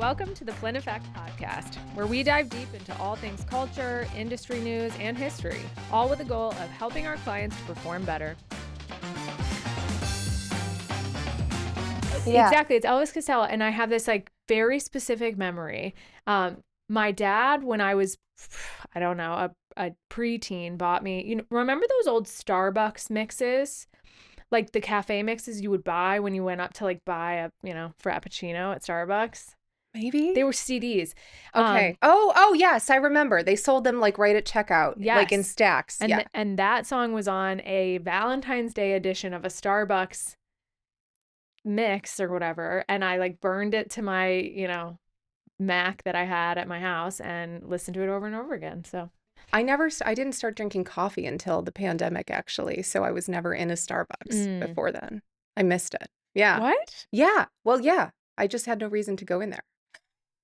Welcome to the Flynn Effect podcast, where we dive deep into all things culture, industry news, and history, all with the goal of helping our clients to perform better. Yeah. Exactly. It's Elvis Costello. And I have this very specific memory. My dad, when I was, a preteen, bought me, remember those old Starbucks mixes? Like the cafe mixes you would buy when you went up to buy a, Frappuccino at Starbucks? Maybe they were CDs. Okay. Oh yes, I remember. They sold them right at checkout, yes. In stacks. And and that song was on a Valentine's Day edition of a Starbucks mix or whatever, and I burned it to my, Mac that I had at my house and listened to it over and over again. So I didn't start drinking coffee until the pandemic, actually. So I was never in a Starbucks before then. I missed it. Yeah. What? Yeah. Well, yeah. I just had no reason to go in there.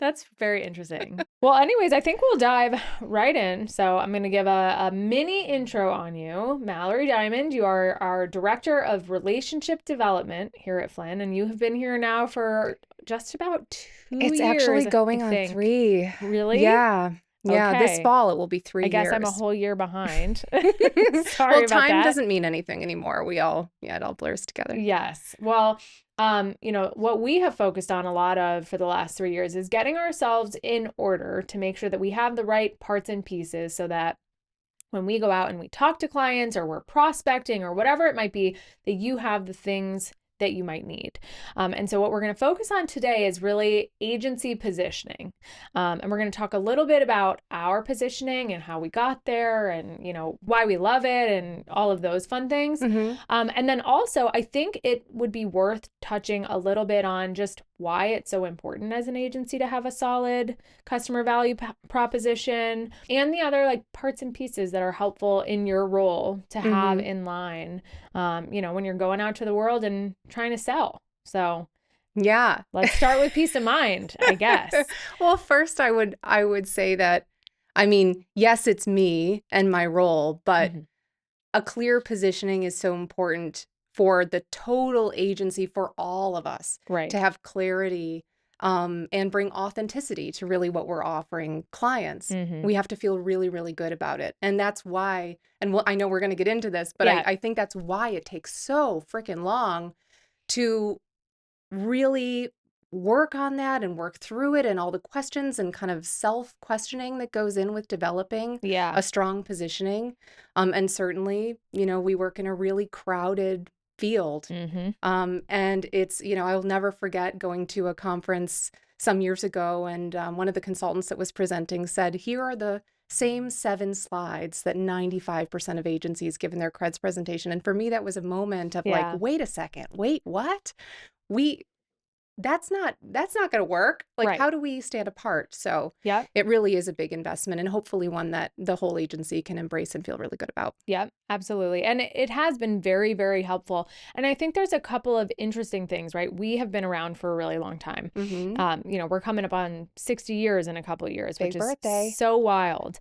That's very interesting. Well, anyways, I think we'll dive right in. So I'm going to give a mini intro on you. Mallory Diamond, you are our Director of Relationship Development here at Flynn, and you have been here now for just about 2 years. It's actually going on 3. Really? Yeah. Yeah, okay. This fall it will be 3 years. I guess I'm a whole year behind. Sorry well, about time that. doesn't mean anything anymore. It all blurs together. Yes. Well, what we have focused on a lot of for the last 3 years is getting ourselves in order to make sure that we have the right parts and pieces so that when we go out and we talk to clients or we're prospecting or whatever it might be, that you have the things that you might need. And so what we're going to focus on today is really agency positioning. And we're going to talk a little bit about our positioning and how we got there and, why we love it and all of those fun things. Mm-hmm. And then also, I think it would be worth touching a little bit on just why it's so important as an agency to have a solid customer value proposition and the other parts and pieces that are helpful in your role to have in line, when you're going out to the world and trying to sell. So yeah, let's start with peace of mind, I guess. Well, first I would say that, yes, it's me and my role, but a clear positioning is so important for the total agency, for all of us, right? To have clarity and bring authenticity to really what we're offering clients. We have to feel really, really good about it. And that's why, and I know we're going to get into this, but I think that's why it takes so freaking long to really work on that and work through it and all the questions and kind of self-questioning that goes in with developing a strong positioning. And certainly, we work in a really crowded field. And it's, I'll never forget going to a conference some years ago, and one of the consultants that was presenting said, here are the same 7 slides that 95% of agencies give in their creds presentation. And for me, that was a moment of wait a second, wait, what? That's not going to work. Right. How do we stand apart? So it really is a big investment, and hopefully one that the whole agency can embrace and feel really good about. Yeah, absolutely. And it has been very, very helpful. And I think there's a couple of interesting things, right? We have been around for a really long time. We're coming up on 60 years in a couple of years, Big birthday. Is so wild.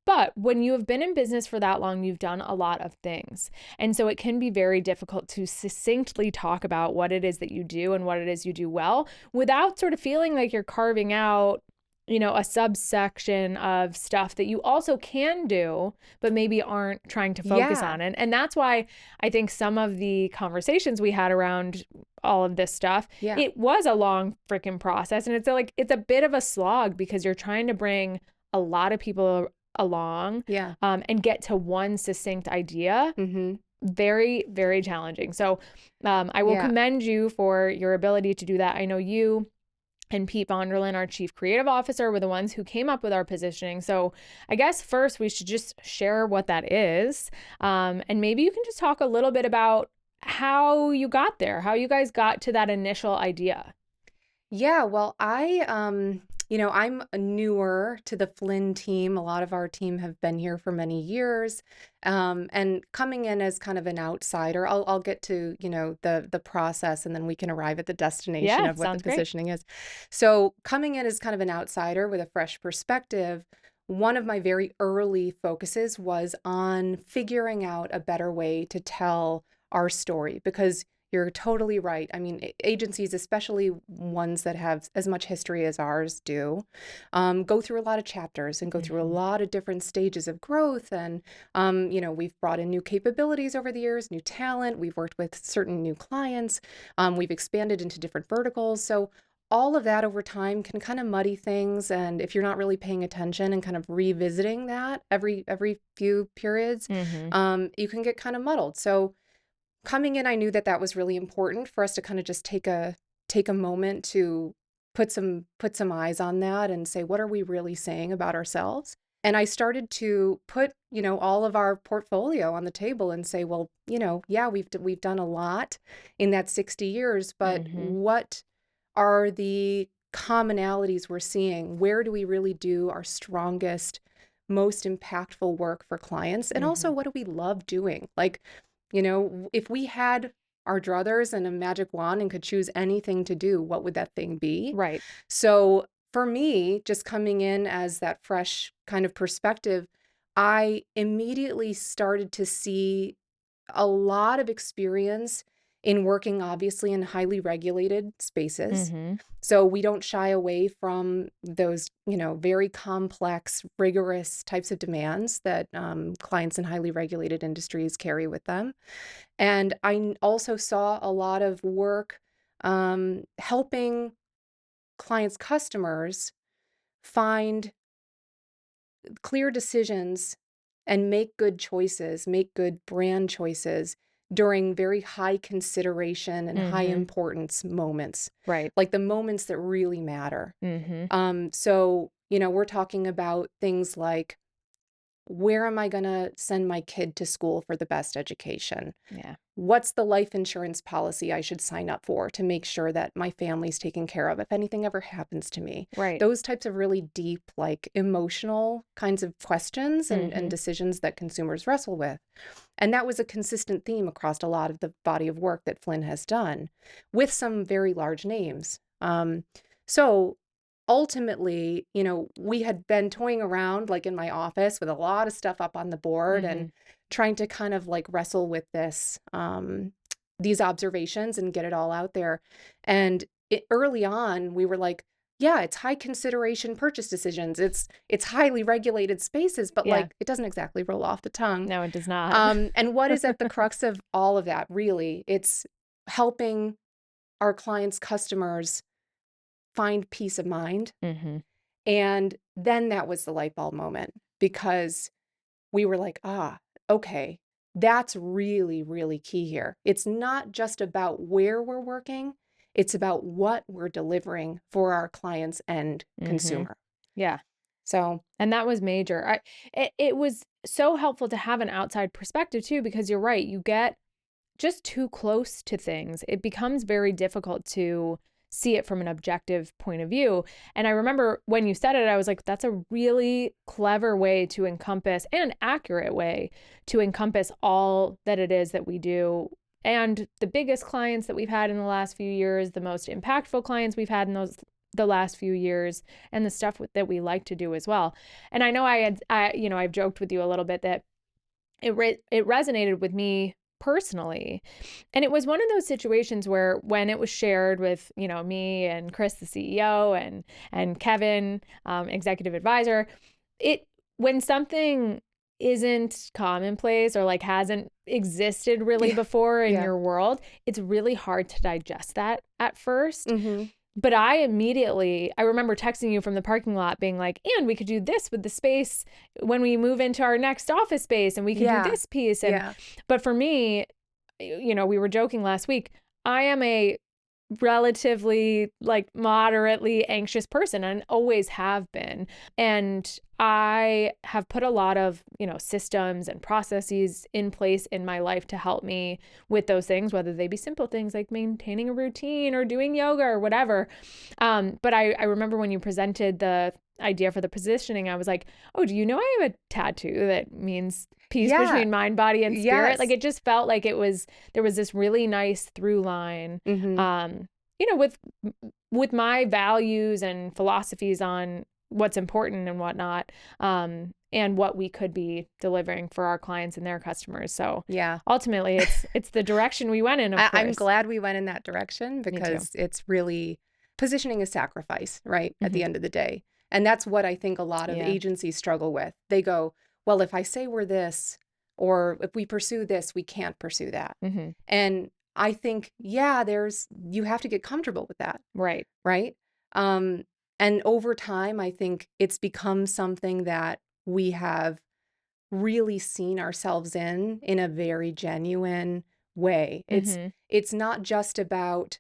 But when you have been in business for that long, you've done a lot of things. And so it can be very difficult to succinctly talk about what it is that you do and what it is you do well without sort of feeling like you're carving out, a subsection of stuff that you also can do, but maybe aren't trying to focus on it. And that's why I think some of the conversations we had around all of this stuff, it was a long freaking process. And it's a bit of a slog because you're trying to bring a lot of people along and get to one succinct idea. Very, very challenging. So I will commend you for your ability to do that. I know you and Pete Vonderlin, our Chief Creative Officer, were the ones who came up with our positioning. So I guess first we should just share what that is. And maybe you can just talk a little bit about how you got there, how you guys got to that initial idea. Yeah, well, I'm newer to the Flynn team. A lot of our team have been here for many years. And coming in as kind of an outsider, I'll get to, the process, and then we can arrive at the destination of what the positioning is. So coming in as kind of an outsider with a fresh perspective, one of my very early focuses was on figuring out a better way to tell our story, because You're totally right. I mean, agencies, especially ones that have as much history as ours do, go through a lot of chapters and go through a lot of different stages of growth. And, we've brought in new capabilities over the years, new talent. We've worked with certain new clients. We've expanded into different verticals. So all of that over time can kind of muddy things. And if you're not really paying attention and kind of revisiting that every few periods, you can get kind of muddled. So coming in, I knew that that was really important for us to kind of just take a moment to put some eyes on that and say, what are we really saying about ourselves? And I started to put, all of our portfolio on the table and say, well, yeah, we've done a lot in that 60 years, but what are the commonalities we're seeing? Where do we really do our strongest, most impactful work for clients? And also, what do we love doing? Like, if we had our druthers and a magic wand and could choose anything to do, what would that thing be? Right. So for me, just coming in as that fresh kind of perspective, I immediately started to see a lot of experience in working, obviously, in highly regulated spaces. So we don't shy away from those, very complex, rigorous types of demands that clients in highly regulated industries carry with them. And I also saw a lot of work helping clients' customers find clear decisions and make good choices, make good brand choices during very high consideration and high importance moments. Right. Like the moments that really matter. So, we're talking about things like, where am I going to send my kid to school for the best education? Yeah. What's the life insurance policy I should sign up for to make sure that my family's taken care of if anything ever happens to me? Right. Those types of really deep, like emotional kinds of questions and decisions that consumers wrestle with. And that was a consistent theme across a lot of the body of work that Flynn has done with some very large names. So ultimately, we had been toying around like in my office with a lot of stuff up on the board and trying to kind of like wrestle with these observations and get it all out there. And early on, we were like, yeah, it's high consideration purchase decisions. It's highly regulated spaces, but like it doesn't exactly roll off the tongue. No, it does not. And what is at the crux of all of that, really? It's helping our clients' customers find peace of mind. And then that was the light bulb moment, because we were like, okay, that's really, really key here. It's not just about where we're working. It's about what we're delivering for our clients and consumer. Yeah. So, and that was major. It was so helpful to have an outside perspective too, because you're right. You get just too close to things. It becomes very difficult to see it from an objective point of view. And I remember when you said it, I was like, that's a really clever way to encompass, and accurate way to encompass all that it is that we do. And the biggest clients that we've had in the last few years, the most impactful clients we've had in the last few years, and the stuff that we like to do as well. And I know I've joked with you a little bit that it resonated with me personally. And it was one of those situations where when it was shared with, me and Chris, the CEO, and Kevin, executive advisor, when something isn't commonplace or like hasn't existed really before in your world, it's really hard to digest that at first. But I remember texting you from the parking lot being like, and we could do this with the space when we move into our next office space, and we could do this piece. But for me, we were joking last week, I am a relatively like moderately anxious person and always have been. And I have put a lot of, systems and processes in place in my life to help me with those things, whether they be simple things like maintaining a routine or doing yoga or whatever. But I remember when you presented the idea for the positioning, I was like, oh, do you know I have a tattoo that means peace between mind, body, and spirit? Like it just felt like there was this really nice through line, with my values and philosophies on what's important and whatnot. and what we could be delivering for our clients and their customers. So Yeah. ultimately it's the direction we went in, of I'm course. glad we went in that direction because it's really positioning a sacrifice, right? At the end of the day. And that's what I think a lot of agencies struggle with. They go, well, if I say we're this, or if we pursue this, we can't pursue that. And I think, yeah, you have to get comfortable with that. Right. Right. And over time, I think it's become something that we have really seen ourselves in a very genuine way. It's not just about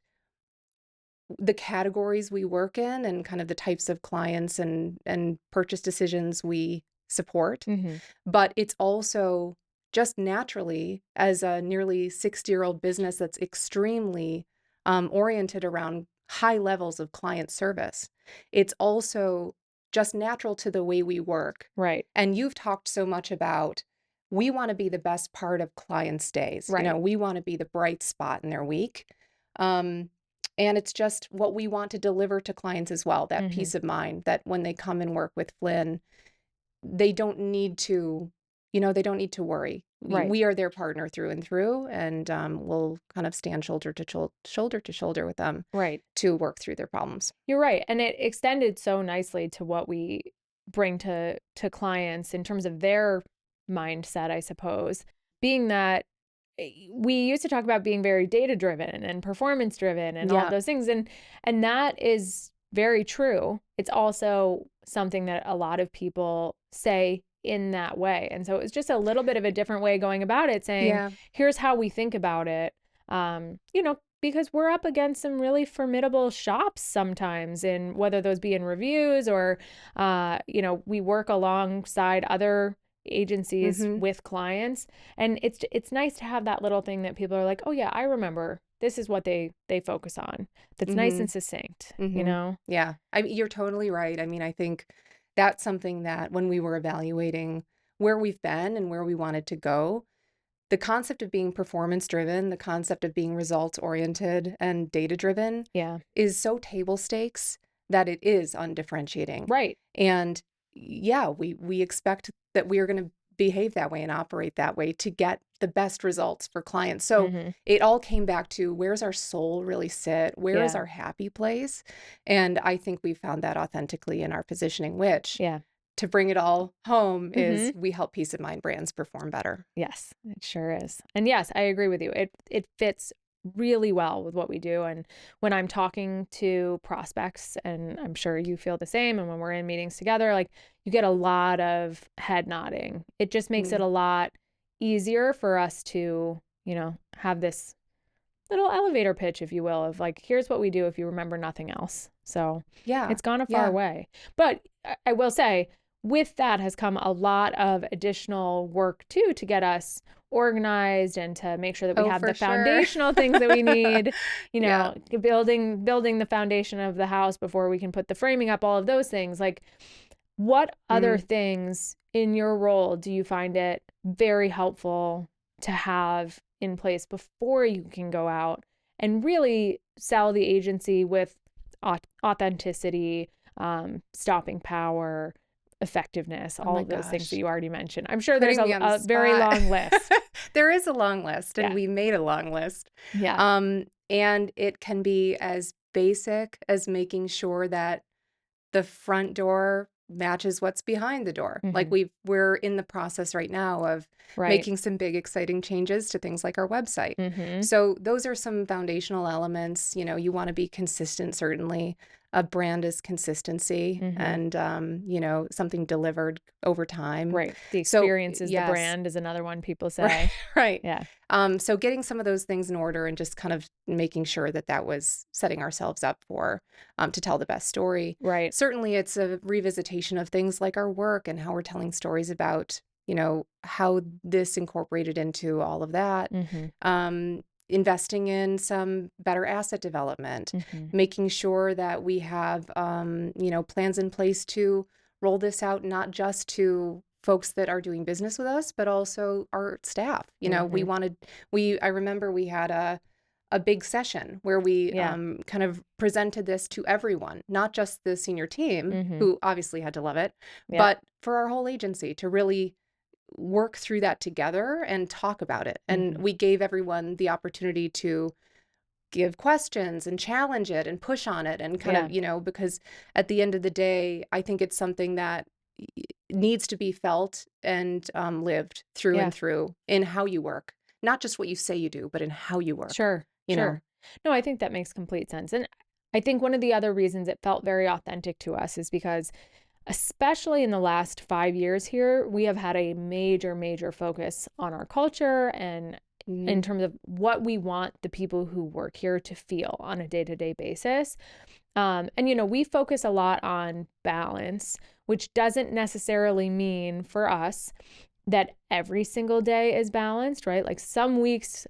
the categories we work in and kind of the types of clients and purchase decisions we support, but it's also just naturally, as a nearly 60-year-old business that's extremely oriented around high levels of client service, it's also just natural to the way we work. Right. And you've talked so much about, we want to be the best part of clients' days. Right. We want to be the bright spot in their week. And it's just what we want to deliver to clients as well, that peace of mind that when they come and work with Flynn, they don't need to, they don't need to worry. Right. We are their partner through and through, and we'll kind of stand shoulder to shoulder with them to work through their problems. You're right. And it extended so nicely to what we bring to clients in terms of their mindset, I suppose, being that we used to talk about being very data driven and performance driven and all of those things. And that is very true. It's also something that a lot of people say in that way. And so it was just a little bit of a different way going about it, saying, here's how we think about it. Because we're up against some really formidable shops sometimes, and whether those be in reviews or, we work alongside other agencies with clients, and it's nice to have that little thing that people are like, oh yeah, I remember this is what they focus on. That's nice and succinct, Yeah, you're totally right. I mean, I think that's something that when we were evaluating where we've been and where we wanted to go, the concept of being performance driven, the concept of being results oriented and data driven is so table stakes that it is undifferentiating. Right. And we expect that we are going to behave that way and operate that way to get the best results for clients. So it all came back to, where's our soul really sit? Where is our happy place? And I think we found that authentically in our positioning, which to bring it all home is we help peace of mind brands perform better. Yes, it sure is. And yes, I agree with you. It fits really well with what we do. And when I'm talking to prospects, and I'm sure you feel the same, and when we're in meetings together, like, you get a lot of head nodding. It just makes it a lot easier for us to, have this little elevator pitch, if you will, of like, here's what we do if you remember nothing else. So it's gone a far way. But I will say, with that has come a lot of additional work too, to get us organized and to make sure that we have the foundational things that we need, building the foundation of the house before we can put the framing up, all of those things. Like, what other things in your role do you find it very helpful to have in place before you can go out and really sell the agency with authenticity, stopping power, effectiveness, all of those things that you already mentioned? I'm sure there's a very long list. There is a long list, and we made a long list. And it can be as basic as making sure that the front door matches what's behind the door. Like, we're in the process right now of making some big exciting changes to things like our website. So those are some foundational elements. You want to be consistent, certainly. A brand is consistency, and something delivered over time. Right. The experience is the brand is another one people say. Right. Yeah. So getting some of those things in order and just kind of making sure that was setting ourselves up for to tell the best story. Right. Certainly, it's a revisitation of things like our work and how we're telling stories about, how this incorporated into all of that. Investing in some better asset development, making sure that we have, plans in place to roll this out, not just to folks that are doing business with us, but also our staff. I remember we had a big session where we Yeah. kind of presented this to everyone, not just the senior team, who obviously had to love it, Yeah. but for our whole agency to really work through that together and talk about it. And we gave everyone the opportunity to give questions and challenge it and push on it and kind of, you know, because at the end of the day, I think it's something that needs to be felt and lived through and through in how you work, not just what you say you do, but in how you work. Sure. You know? No, I think that makes complete sense. And I think one of the other reasons it felt very authentic to us is because, especially in the last 5 years here, we have had a major, major focus on our culture and in terms of what we want the people who work here to feel on a day-to-day basis. And, you know, we focus a lot on balance, which doesn't necessarily mean for us that every single day is balanced, right? Like some weeks,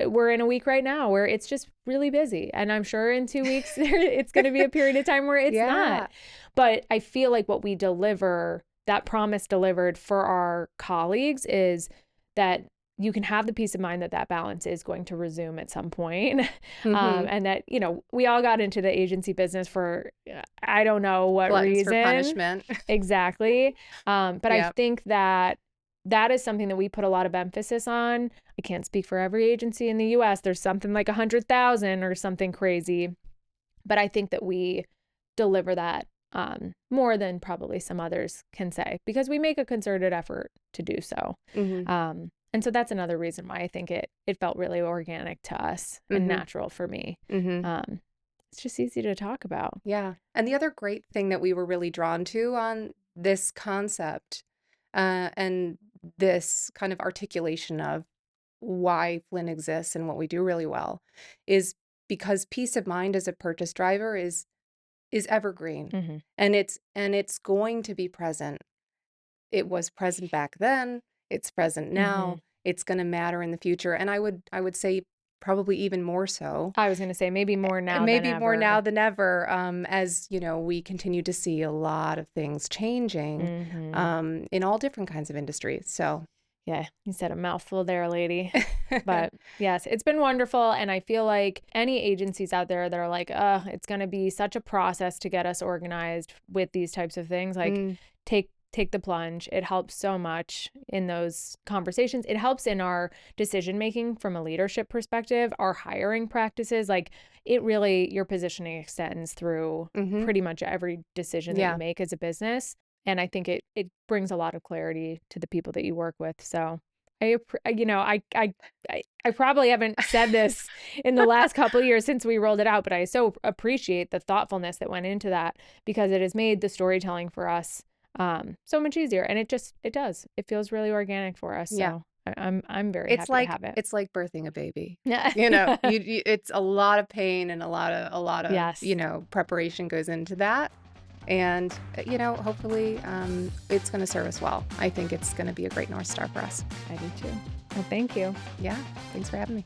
we're in a week right now where it's just really busy. And I'm sure in 2 weeks, it's going to be a period of time where it's not. But I feel like what we deliver, that promise delivered for our colleagues, is that you can have the peace of mind that that balance is going to resume at some point. And that, you know, we all got into the agency business for, I don't know what Gluttons reason. for punishment. Exactly. But I think that that is something that we put a lot of emphasis on. I can't speak for every agency in the US. There's something like 100,000 or something crazy. But I think that we deliver that more than probably some others can say, because we make a concerted effort to do so. And so that's another reason why I think it felt really organic to us and natural for me. It's just easy to talk about. Yeah. And the other great thing that we were really drawn to on this concept and this kind of articulation of why Flynn exists and what we do really well is because peace of mind as a purchase driver is evergreen. And it's going to be present. It was present back then. It's present now. It's going to matter in the future. And I would say probably even more so. I was going to say maybe more now than Maybe ever. more now than ever, as, you know, we continue to see a lot of things changing in all different kinds of industries. So yeah, you said a mouthful there, lady. But yes, it's been wonderful. And I feel like any agencies out there that are like, it's going to be such a process to get us organized with these types of things, like take the plunge. It helps so much in those conversations. It helps in our decision making from a leadership perspective, our hiring practices. Like it really, your positioning extends through pretty much every decision that you make as a business. And I think it brings a lot of clarity to the people that you work with. So I probably haven't said this in the last couple of years since we rolled it out, but I so appreciate the thoughtfulness that went into that, because it has made the storytelling for us so much easier. And it feels really organic for us. So I'm very happy to have it. It's like birthing a baby. You know, it's a lot of pain and a lot of you know, preparation goes into that. And, you know, hopefully it's going to serve us well. I think it's going to be a great North Star for us. I do too. Well, thank you. Yeah. Thanks for having me.